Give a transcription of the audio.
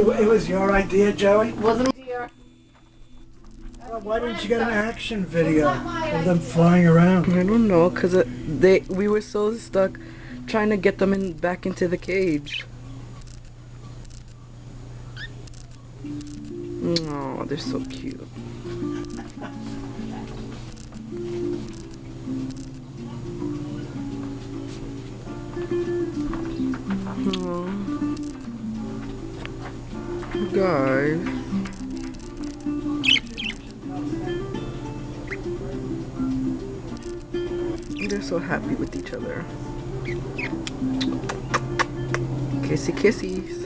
It was your idea, Joey? Wasn't idea. Well, why didn't you get an action video of them flying around? I don't know, cause we were so stuck trying to get them back into the cage. Oh, they're so cute. Oh, guys. They're so happy with each other. Kissy kissies.